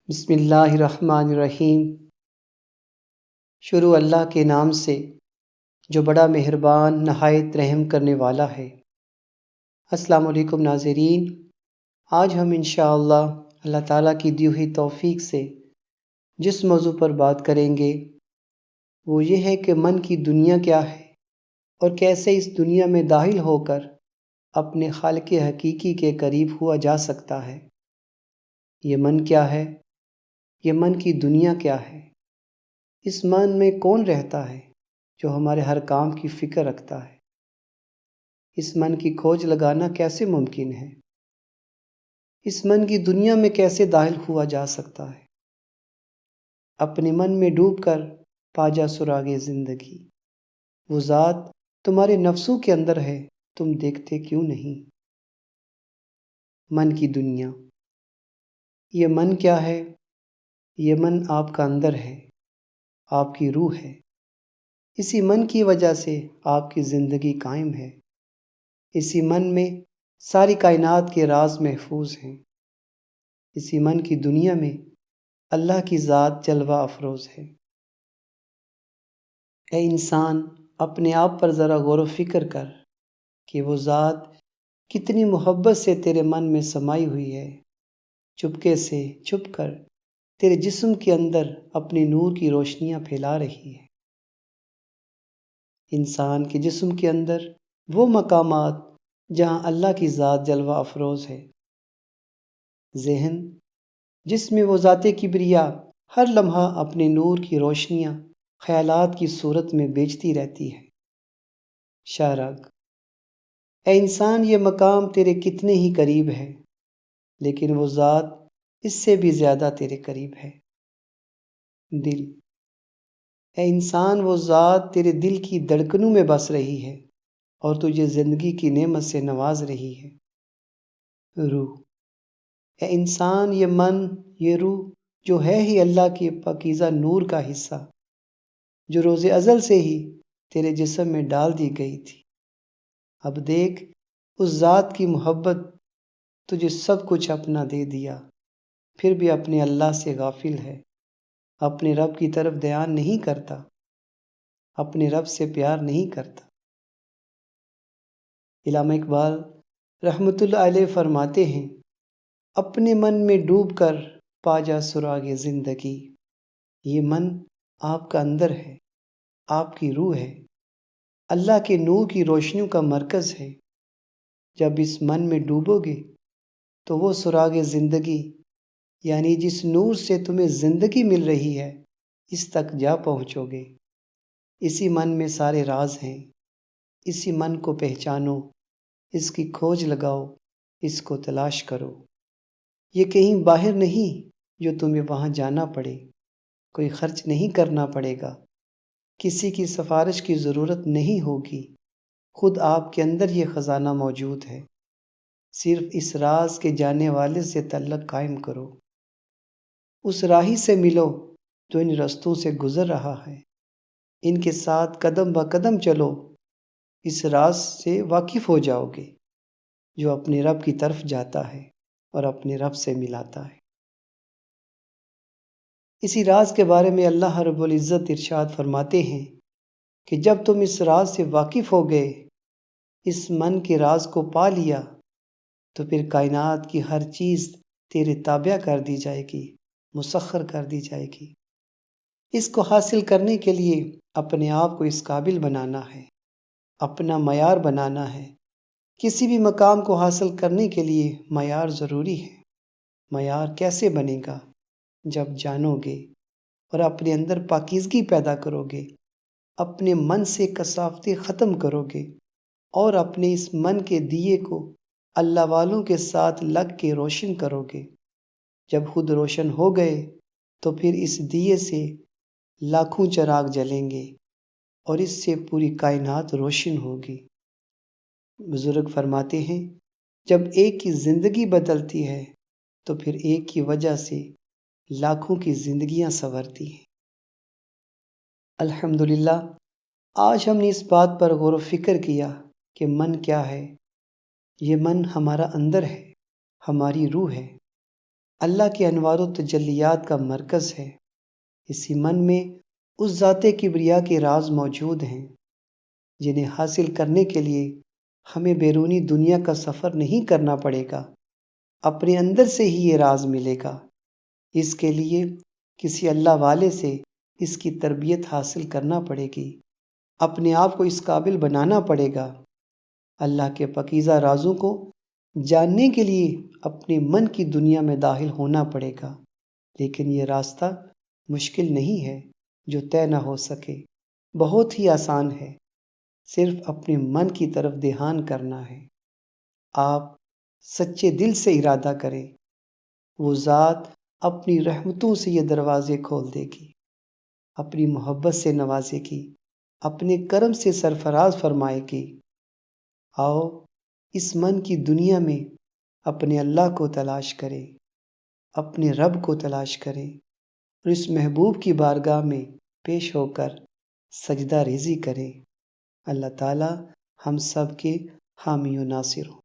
بسم اللہ الرحمن الرحیم۔ شروع اللہ کے نام سے جو بڑا مہربان نہایت رحم کرنے والا ہے۔ السلام علیکم ناظرین، آج ہم انشاءاللہ اللہ تعالیٰ کی دی ہوئی توفیق سے جس موضوع پر بات کریں گے وہ یہ ہے کہ من کی دنیا کیا ہے اور کیسے اس دنیا میں داخل ہو کر اپنے خالق حقیقی کے قریب ہوا جا سکتا ہے۔ یہ من کیا ہے؟ یہ من کی دنیا کیا ہے؟ اس من میں کون رہتا ہے جو ہمارے ہر کام کی فکر رکھتا ہے؟ اس من کی کھوج لگانا کیسے ممکن ہے؟ اس من کی دنیا میں کیسے داخل ہوا جا سکتا ہے؟ اپنے من میں ڈوب کر پا جا سراغ زندگی، وہ ذات تمہارے نفسوں کے اندر ہے، تم دیکھتے کیوں نہیں؟ من کی دنیا، یہ من کیا ہے؟ یہ من آپ کا اندر ہے، آپ کی روح ہے۔ اسی من کی وجہ سے آپ کی زندگی قائم ہے۔ اسی من میں ساری کائنات کے راز محفوظ ہیں۔ اسی من کی دنیا میں اللہ کی ذات جلوہ افروز ہے۔ اے انسان، اپنے آپ پر ذرا غور و فکر کر کہ وہ ذات کتنی محبت سے تیرے من میں سمائی ہوئی ہے، چپکے سے چھپ کر تیرے جسم کے اندر اپنی نور کی روشنیاں پھیلا رہی ہے۔ انسان کے جسم کے اندر وہ مقامات جہاں اللہ کی ذات جلوہ افروز ہے۔ ذہن جس میں وہ ذات کبریا ہر لمحہ اپنے نور کی روشنیاں خیالات کی صورت میں بیچتی رہتی ہے۔ شارگ، اے انسان، یہ مقام تیرے کتنے ہی قریب ہے، لیکن وہ ذات اس سے بھی زیادہ تیرے قریب ہے۔ دل، اے انسان، وہ ذات تیرے دل کی دھڑکنوں میں بس رہی ہے اور تجھے زندگی کی نعمت سے نواز رہی ہے۔ روح، اے انسان، یہ من، یہ روح جو ہے ہی اللہ کے پاکیزہ نور کا حصہ، جو روز ازل سے ہی تیرے جسم میں ڈال دی گئی تھی۔ اب دیکھ، اس ذات کی محبت تجھے سب کچھ اپنا دے دیا، پھر بھی اپنے اللہ سے غافل ہے، اپنے رب کی طرف دھیان نہیں کرتا، اپنے رب سے پیار نہیں کرتا۔ علامہ اقبال رحمۃ اللہ علیہ فرماتے ہیں، اپنے من میں ڈوب کر پا جا سراغ زندگی۔ یہ من آپ کا اندر ہے، آپ کی روح ہے، اللہ کے نور کی روشنیوں کا مرکز ہے۔ جب اس من میں ڈوبو گے تو وہ سراغ زندگی، یعنی جس نور سے تمہیں زندگی مل رہی ہے، اس تک جا پہنچو گے۔ اسی من میں سارے راز ہیں۔ اسی من کو پہچانو، اس کی کھوج لگاؤ، اس کو تلاش کرو۔ یہ کہیں باہر نہیں جو تمہیں وہاں جانا پڑے، کوئی خرچ نہیں کرنا پڑے گا، کسی کی سفارش کی ضرورت نہیں ہوگی، خود آپ کے اندر یہ خزانہ موجود ہے۔ صرف اس راز کے جانے والے سے تعلق قائم کرو، اس راہی سے ملو جو ان رستوں سے گزر رہا ہے، ان کے ساتھ قدم بہ قدم چلو، اس راز سے واقف ہو جاؤ گے جو اپنے رب کی طرف جاتا ہے اور اپنے رب سے ملاتا ہے۔ اسی راز کے بارے میں اللہ رب العزت ارشاد فرماتے ہیں کہ جب تم اس راز سے واقف ہو گئے، اس من کے راز کو پا لیا، تو پھر کائنات کی ہر چیز تیرے تابع کر دی جائے گی، مسخر کر دی جائے گی۔ اس کو حاصل کرنے کے لیے اپنے آپ کو اس قابل بنانا ہے، اپنا معیار بنانا ہے۔ کسی بھی مقام کو حاصل کرنے کے لیے معیار ضروری ہے۔ معیار کیسے بنے گا؟ جب جانو گے اور اپنے اندر پاکیزگی پیدا کرو گے، اپنے من سے کثافتیں ختم کرو گے اور اپنے اس من کے دیے کو اللہ والوں کے ساتھ لگ کے روشن کرو گے۔ جب خود روشن ہو گئے تو پھر اس دیے سے لاکھوں چراغ جلیں گے اور اس سے پوری کائنات روشن ہوگی۔ بزرگ فرماتے ہیں، جب ایک کی زندگی بدلتی ہے تو پھر ایک کی وجہ سے لاکھوں کی زندگیاں سنورتی ہیں۔ الحمدللہ، آج ہم نے اس بات پر غور و فکر کیا کہ من کیا ہے۔ یہ من ہمارا اندر ہے، ہماری روح ہے۔ اللہ کے انوار و تجلیات کا مرکز ہے۔ اسی من میں اس ذات کبریا کے راز موجود ہیں جنہیں حاصل کرنے کے لیے ہمیں بیرونی دنیا کا سفر نہیں کرنا پڑے گا، اپنے اندر سے ہی یہ راز ملے گا۔ اس کے لیے کسی اللہ والے سے اس کی تربیت حاصل کرنا پڑے گی، اپنے آپ کو اس قابل بنانا پڑے گا۔ اللہ کے پاکیزہ رازوں کو جاننے کے لیے اپنے من کی دنیا میں داخل ہونا پڑے گا، لیکن یہ راستہ مشکل نہیں ہے جو طے نہ ہو سکے، بہت ہی آسان ہے، صرف اپنے من کی طرف دھیان کرنا ہے۔ آپ سچے دل سے ارادہ کریں، وہ ذات اپنی رحمتوں سے یہ دروازے کھول دے گی، اپنی محبت سے نوازے گی، اپنے کرم سے سرفراز فرمائے گی۔ آؤ اس من کی دنیا میں اپنے اللہ کو تلاش کریں، اپنے رب کو تلاش کریں اور اس محبوب کی بارگاہ میں پیش ہو کر سجدہ ریزی کریں۔ اللہ تعالی ہم سب کے حامی و ناصر ہوں۔